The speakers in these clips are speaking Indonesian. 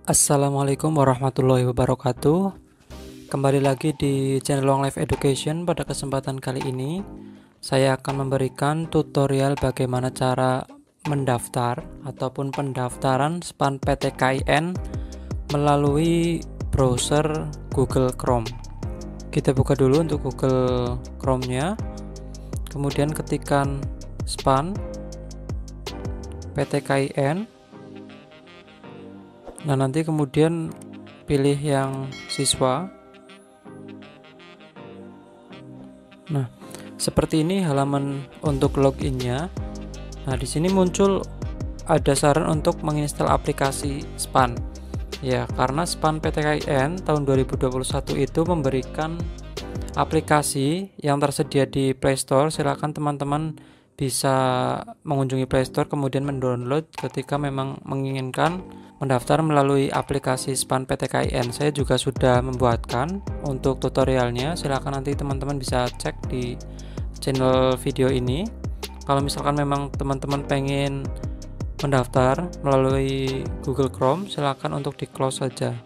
Assalamualaikum warahmatullahi wabarakatuh. Kembali lagi di channel Long Life Education. Pada kesempatan kali ini saya akan memberikan tutorial bagaimana cara mendaftar ataupun pendaftaran SPAN PTKIN melalui browser Google Chrome. Kita buka dulu untuk Google Chrome-nya, kemudian ketikkan SPAN PTKIN. Nah, nanti kemudian pilih yang siswa. Nah, seperti ini halaman untuk loginnya. Nah, di sini muncul ada saran untuk menginstal aplikasi SPAN. Ya, karena SPAN PTKIN tahun 2021 itu memberikan aplikasi yang tersedia di Play Store. Silakan teman-teman bisa mengunjungi Play Store kemudian mendownload ketika memang menginginkan mendaftar melalui aplikasi SPAN PTKIN. Saya juga sudah membuatkan untuk tutorialnya. Silakan nanti teman-teman bisa cek di channel video ini. Kalau misalkan memang teman-teman pengen mendaftar melalui Google Chrome, silakan untuk di close saja.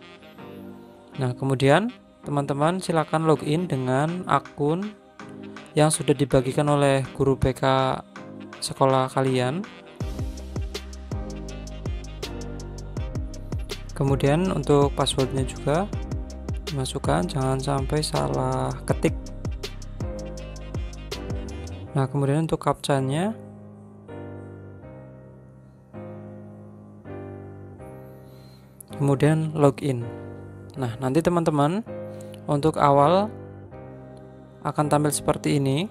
Nah, kemudian teman-teman silakan login dengan akun yang sudah dibagikan oleh guru BK sekolah kalian. Kemudian untuk passwordnya juga dimasukkan, jangan sampai salah ketik. Nah, kemudian untuk captcha-nya kemudian login. Nah, nanti teman-teman untuk awal akan tampil seperti ini.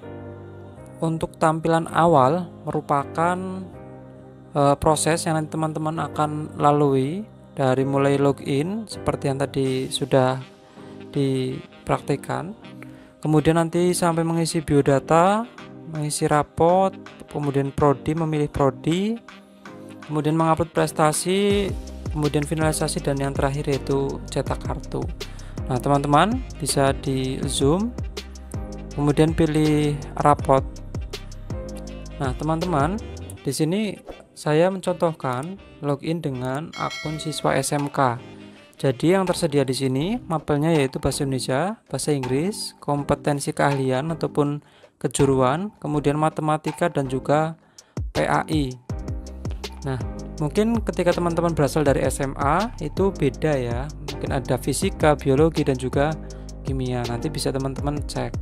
Untuk tampilan awal merupakan proses yang nanti teman-teman akan lalui dari mulai login seperti yang tadi sudah dipraktikkan, kemudian nanti sampai mengisi biodata, mengisi rapot, kemudian prodi, memilih prodi, kemudian mengupload prestasi, kemudian finalisasi, dan yang terakhir yaitu cetak kartu. Nah, teman-teman bisa di zoom, kemudian pilih rapot. Nah, teman-teman di sini saya mencontohkan login dengan akun siswa SMK. Jadi yang tersedia di sini mapelnya yaitu bahasa Indonesia, bahasa Inggris, kompetensi keahlian ataupun kejuruan, kemudian matematika dan juga PAI. Nah, mungkin ketika teman-teman berasal dari SMA itu beda ya. Mungkin ada fisika, biologi dan juga kimia. Nanti bisa teman-teman cek.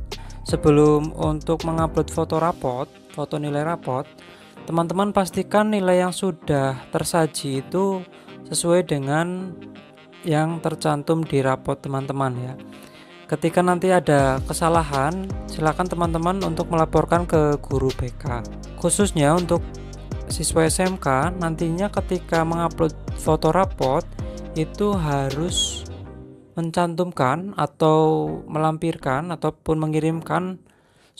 Sebelum untuk mengupload foto rapot, foto nilai rapot, teman-teman pastikan nilai yang sudah tersaji itu sesuai dengan yang tercantum di rapot teman-teman ya. Ketika nanti ada kesalahan, silakan teman-teman untuk melaporkan ke guru BK. Khususnya untuk siswa SMK, nantinya ketika mengupload foto rapot itu harus mencantumkan atau melampirkan ataupun mengirimkan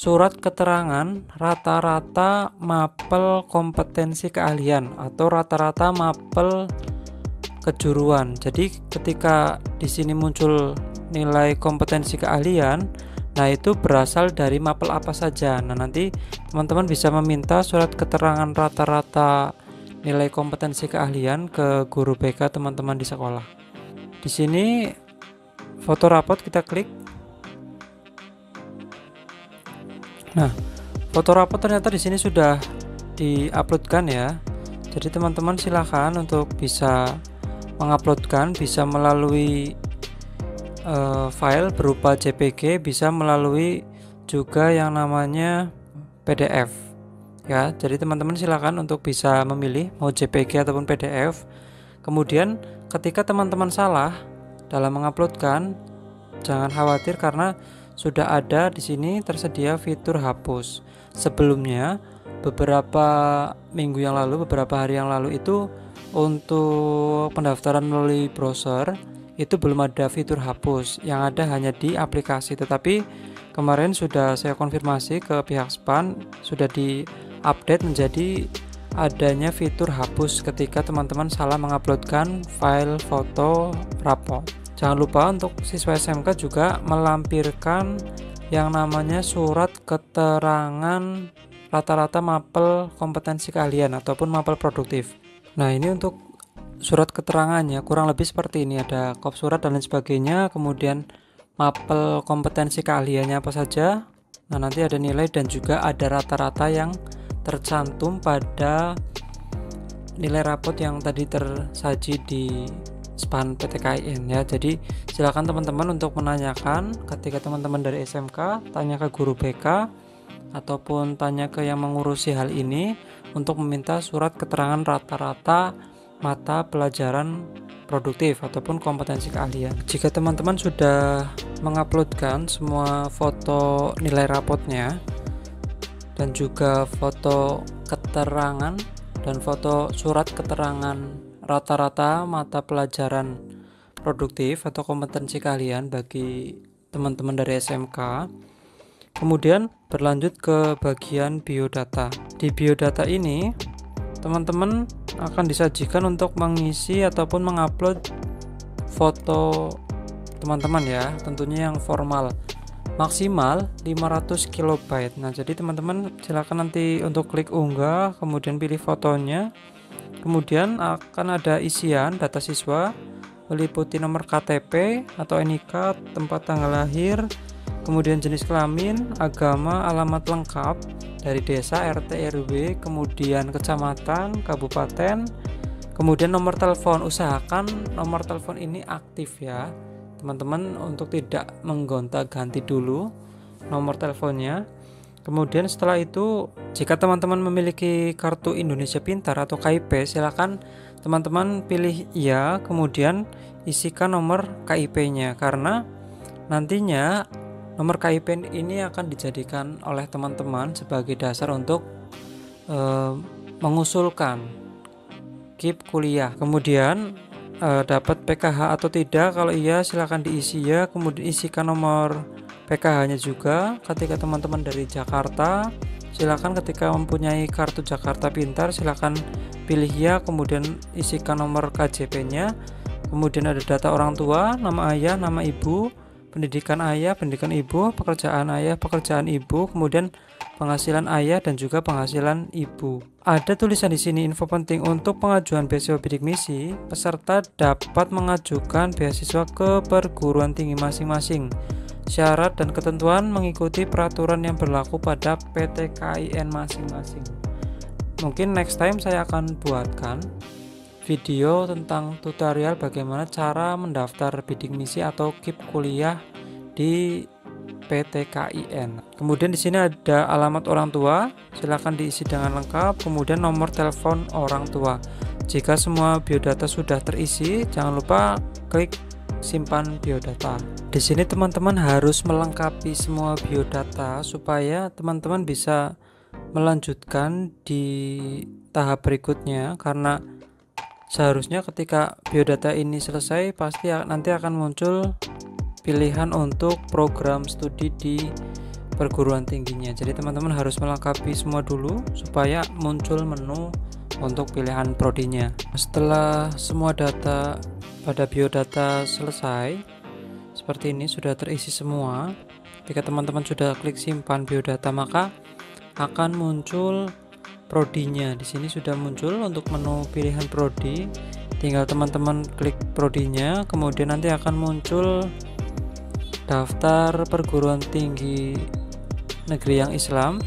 surat keterangan rata-rata mapel kompetensi keahlian atau rata-rata mapel kejuruan. Jadi ketika di sini muncul nilai kompetensi keahlian, nah itu berasal dari mapel apa saja. Nah, nanti teman-teman bisa meminta surat keterangan rata-rata nilai kompetensi keahlian ke guru BK teman-teman di sekolah. Di sini foto rapot kita klik. Nah, foto rapot ternyata di sini sudah diuploadkan ya. Jadi teman-teman silahkan untuk bisa menguploadkan, bisa melalui file berupa JPG, bisa melalui juga yang namanya PDF ya. Jadi teman-teman silahkan untuk bisa memilih mau JPG ataupun PDF. Kemudian ketika teman-teman salah dalam menguploadkan, jangan khawatir karena sudah ada di sini tersedia fitur hapus. Sebelumnya beberapa minggu yang lalu, beberapa hari yang lalu itu untuk pendaftaran melalui browser itu belum ada fitur hapus, yang ada hanya di aplikasi. Tetapi kemarin sudah saya konfirmasi ke pihak SPAN, sudah di-update menjadi adanya fitur hapus ketika teman-teman salah menguploadkan file foto rapot. Jangan lupa untuk siswa SMK juga melampirkan yang namanya surat keterangan rata-rata mapel kompetensi keahlian ataupun mapel produktif. Nah, ini untuk surat keterangannya kurang lebih seperti ini, ada kop surat dan lain sebagainya, kemudian mapel kompetensi keahliannya apa saja. Nah, nanti ada nilai dan juga ada rata-rata yang tercantum pada nilai rapot yang tadi tersaji di SPAN PTKIN ya. Jadi silakan teman-teman untuk menanyakan ketika teman-teman dari SMK tanya ke guru BK ataupun tanya ke yang mengurusi hal ini untuk meminta surat keterangan rata-rata mata pelajaran produktif ataupun kompetensi keahlian. Jika teman-teman sudah menguploadkan semua foto nilai rapotnya dan juga foto keterangan dan foto surat keterangan rata-rata mata pelajaran produktif atau kompetensi keahlian bagi teman-teman dari SMK, kemudian berlanjut ke bagian biodata. Di biodata ini teman-teman akan disajikan untuk mengisi ataupun mengupload foto teman-teman ya, tentunya yang formal, maksimal 500 KB. Nah, jadi teman-teman silakan nanti untuk klik unggah, kemudian pilih fotonya, kemudian akan ada isian data siswa meliputi nomor KTP atau NIK, tempat tanggal lahir, kemudian jenis kelamin, agama, alamat lengkap dari desa, RT, RW, kemudian kecamatan, kabupaten, kemudian nomor telepon. Usahakan nomor telepon ini aktif ya teman-teman, untuk tidak menggonta-ganti dulu nomor teleponnya. Kemudian setelah itu, jika teman-teman memiliki kartu Indonesia Pintar atau KIP, silakan teman-teman pilih iya, kemudian isikan nomor KIP-nya, karena nantinya nomor KIP ini akan dijadikan oleh teman-teman sebagai dasar untuk mengusulkan KIP kuliah. Kemudian dapat PKH atau tidak, kalau iya silakan diisi ya, kemudian isikan nomor PKH-nya juga. Ketika teman-teman dari Jakarta, silakan ketika mempunyai kartu Jakarta Pintar silakan pilih ya, kemudian isikan nomor KJP-nya, kemudian ada data orang tua, nama ayah, nama ibu, pendidikan ayah, pendidikan ibu, pekerjaan ayah, pekerjaan ibu, kemudian penghasilan ayah dan juga penghasilan ibu. Ada tulisan di sini info penting untuk pengajuan beasiswa bidik misi, peserta dapat mengajukan beasiswa ke perguruan tinggi masing-masing. Syarat dan ketentuan mengikuti peraturan yang berlaku pada PTKIN masing-masing. Mungkin next time saya akan buatkan video tentang tutorial bagaimana cara mendaftar bidik misi atau KIP kuliah di PTKIN. Kemudian di sini ada alamat orang tua, silakan diisi dengan lengkap, kemudian nomor telepon orang tua. Jika semua biodata sudah terisi, jangan lupa klik simpan biodata. Di sini teman-teman harus melengkapi semua biodata supaya teman-teman bisa melanjutkan di tahap berikutnya, karena seharusnya ketika biodata ini selesai pasti nanti akan muncul pilihan untuk program studi di perguruan tingginya. Jadi teman-teman harus melengkapi semua dulu supaya muncul menu untuk pilihan prodinya. Setelah semua data pada biodata selesai seperti ini, sudah terisi semua, ketika teman-teman sudah klik simpan biodata maka akan muncul prodinya. Di sini sudah muncul untuk menu pilihan prodi, tinggal teman-teman klik prodinya, kemudian nanti akan muncul daftar perguruan tinggi negeri yang Islam.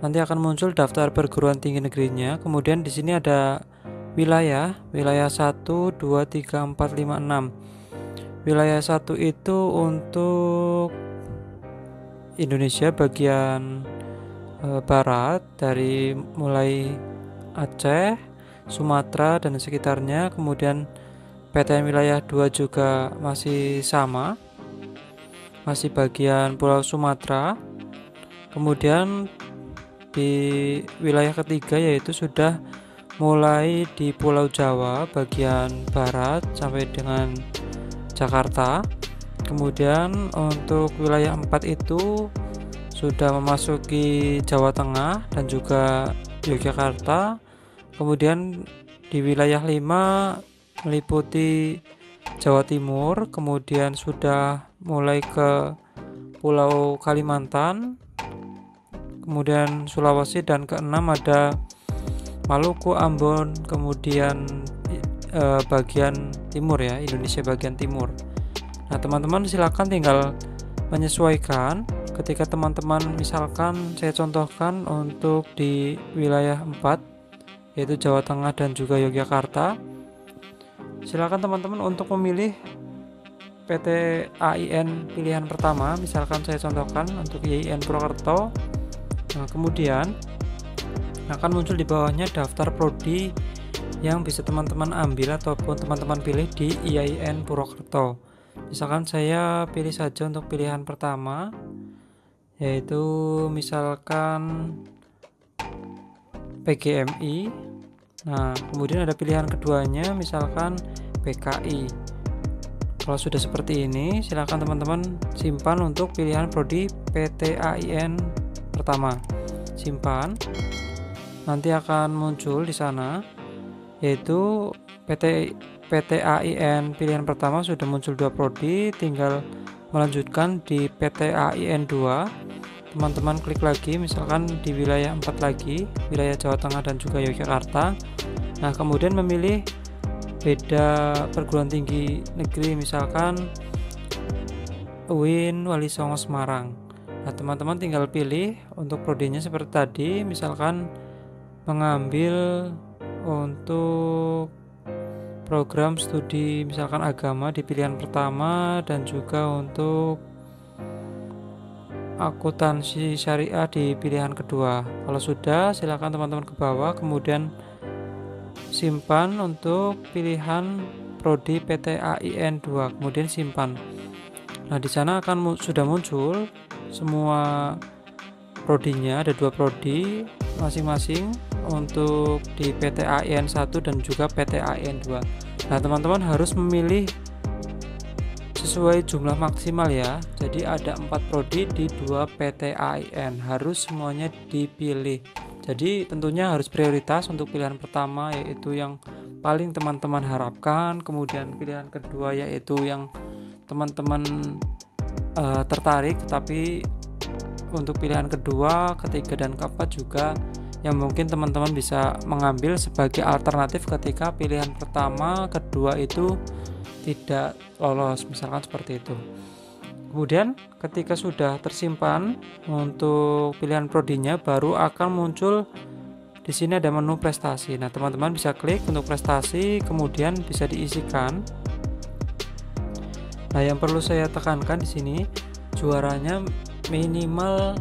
Nanti akan muncul daftar perguruan tinggi negerinya. Kemudian di sini ada wilayah 1, 2, 3, 4, 5, 6. Wilayah 1 itu untuk Indonesia bagian barat, dari mulai Aceh, Sumatera dan sekitarnya. Kemudian PTN wilayah 2 juga masih sama, masih bagian Pulau Sumatera. Kemudian di wilayah ketiga yaitu sudah mulai di Pulau Jawa bagian barat sampai dengan Jakarta. Kemudian untuk wilayah 4 itu sudah memasuki Jawa Tengah dan juga Yogyakarta. Kemudian di wilayah 5 meliputi Jawa Timur, kemudian sudah mulai ke Pulau Kalimantan, kemudian Sulawesi, dan ke-6 ada Maluku, Ambon, kemudian bagian timur ya, Indonesia bagian timur. Nah teman-teman silakan tinggal menyesuaikan. Ketika teman-teman misalkan saya contohkan untuk di wilayah 4 yaitu Jawa Tengah dan juga Yogyakarta, silakan teman-teman untuk memilih PT AIN pilihan pertama. Misalkan saya contohkan untuk YIN Purwokerto. Nah, kemudian akan muncul di bawahnya daftar prodi yang bisa teman-teman ambil ataupun teman-teman pilih di IAIN Purwokerto. Misalkan saya pilih saja untuk pilihan pertama, yaitu misalkan PGMI. Nah kemudian ada pilihan keduanya misalkan PKI. Kalau sudah seperti ini, silakan teman-teman simpan untuk pilihan prodi PT AIN pertama. Simpan. Nanti akan muncul di sana yaitu PT AIN pilihan pertama sudah muncul 2 prodi, tinggal melanjutkan di PT AIN 2. Teman-teman klik lagi misalkan di wilayah 4 lagi, wilayah Jawa Tengah dan juga Yogyakarta. Nah, kemudian memilih beda perguruan tinggi negeri, misalkan UIN Wali Songo Semarang. Nah, teman-teman tinggal pilih untuk prodinya seperti tadi, misalkan mengambil untuk program studi misalkan agama di pilihan pertama dan juga untuk akuntansi syariah di pilihan kedua. Kalau sudah, silakan teman-teman ke bawah, kemudian simpan untuk pilihan prodi PT AIN 2, kemudian simpan. Nah, di sana akan sudah muncul semua prodinya, ada 2 prodi masing-masing untuk di PT AIN 1 dan juga PT AIN 2. Nah, teman-teman harus memilih sesuai jumlah maksimal ya. Jadi ada 4 prodi di 2 PT AIN, harus semuanya dipilih. Jadi tentunya harus prioritas untuk pilihan pertama yaitu yang paling teman-teman harapkan, kemudian pilihan kedua yaitu yang teman-teman tertarik, tetapi untuk pilihan kedua, ketiga dan keempat juga yang mungkin teman-teman bisa mengambil sebagai alternatif ketika pilihan pertama, kedua itu tidak lolos, misalkan seperti itu. Kemudian ketika sudah tersimpan untuk pilihan prodinya, baru akan muncul di sini ada menu prestasi. Nah, teman-teman bisa klik untuk prestasi, kemudian bisa diisikan. Nah, yang perlu saya tekankan di sini, juaranya minimal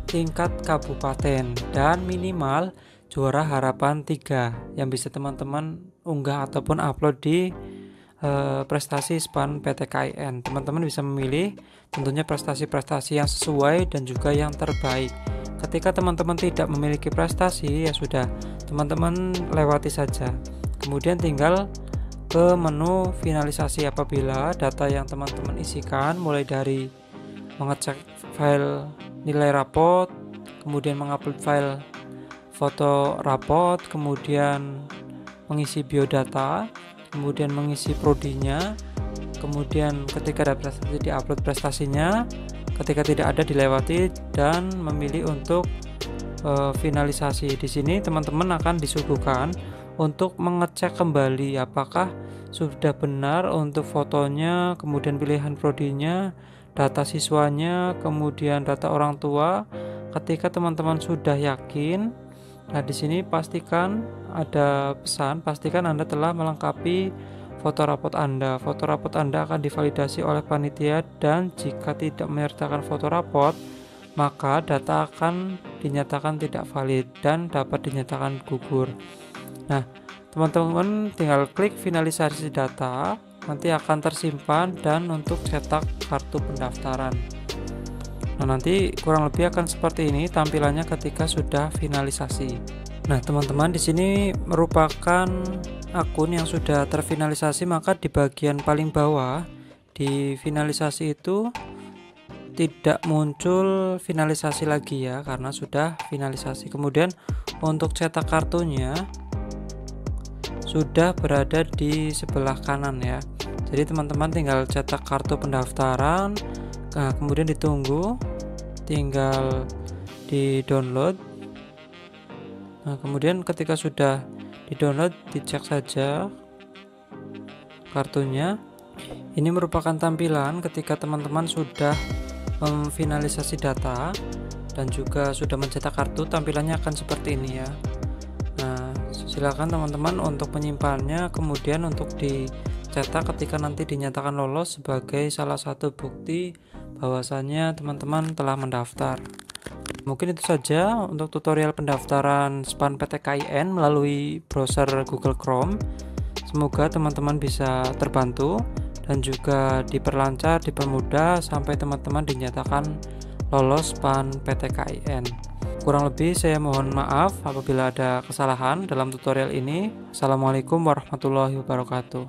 tingkat kabupaten dan minimal juara harapan 3 yang bisa teman-teman unggah ataupun upload di prestasi SPAN PT KAIN. Teman-teman bisa memilih tentunya prestasi-prestasi yang sesuai dan juga yang terbaik. Ketika teman-teman tidak memiliki prestasi, ya sudah, teman-teman lewati saja. Kemudian tinggal ke menu finalisasi apabila data yang teman-teman isikan mulai dari mengecek file nilai rapot, kemudian mengupload file foto rapot, kemudian mengisi biodata, kemudian mengisi prodinya, kemudian ketika ada prestasi diupload prestasinya, ketika tidak ada dilewati dan memilih untuk finalisasi. Di sini teman-teman akan disuguhkan untuk mengecek kembali apakah sudah benar untuk fotonya, kemudian pilihan prodinya, data siswanya, kemudian data orang tua. Ketika teman-teman sudah yakin, nah di sini pastikan ada pesan, pastikan Anda telah melengkapi foto rapot Anda. Foto rapot Anda akan divalidasi oleh panitia dan jika tidak menyertakan foto rapot, maka data akan dinyatakan tidak valid dan dapat dinyatakan gugur. Nah, teman-teman tinggal klik finalisasi data, nanti akan tersimpan dan untuk cetak kartu pendaftaran. Nah, nanti kurang lebih akan seperti ini tampilannya ketika sudah finalisasi. Nah, teman-teman di sini merupakan akun yang sudah terfinalisasi, maka di bagian paling bawah di finalisasi itu tidak muncul finalisasi lagi ya karena sudah finalisasi. Kemudian untuk cetak kartunya sudah berada di sebelah kanan ya. Jadi teman-teman tinggal cetak kartu pendaftaran, nah, kemudian ditunggu, tinggal di download. Nah, kemudian ketika sudah di download dicek saja kartunya. Ini merupakan tampilan ketika teman-teman sudah memfinalisasi data dan juga sudah mencetak kartu, tampilannya akan seperti ini ya. Nah, silakan teman-teman untuk menyimpannya, kemudian untuk dicetak ketika nanti dinyatakan lolos sebagai salah satu bukti bahwasannya teman-teman telah mendaftar. Mungkin itu saja untuk tutorial pendaftaran SPAN PTKIN melalui browser Google Chrome. Semoga teman-teman bisa terbantu dan juga diperlancar, dipermudah sampai teman-teman dinyatakan lolos SPAN PTKIN. Kurang lebih saya mohon maaf apabila ada kesalahan dalam tutorial ini. Assalamualaikum warahmatullahi wabarakatuh.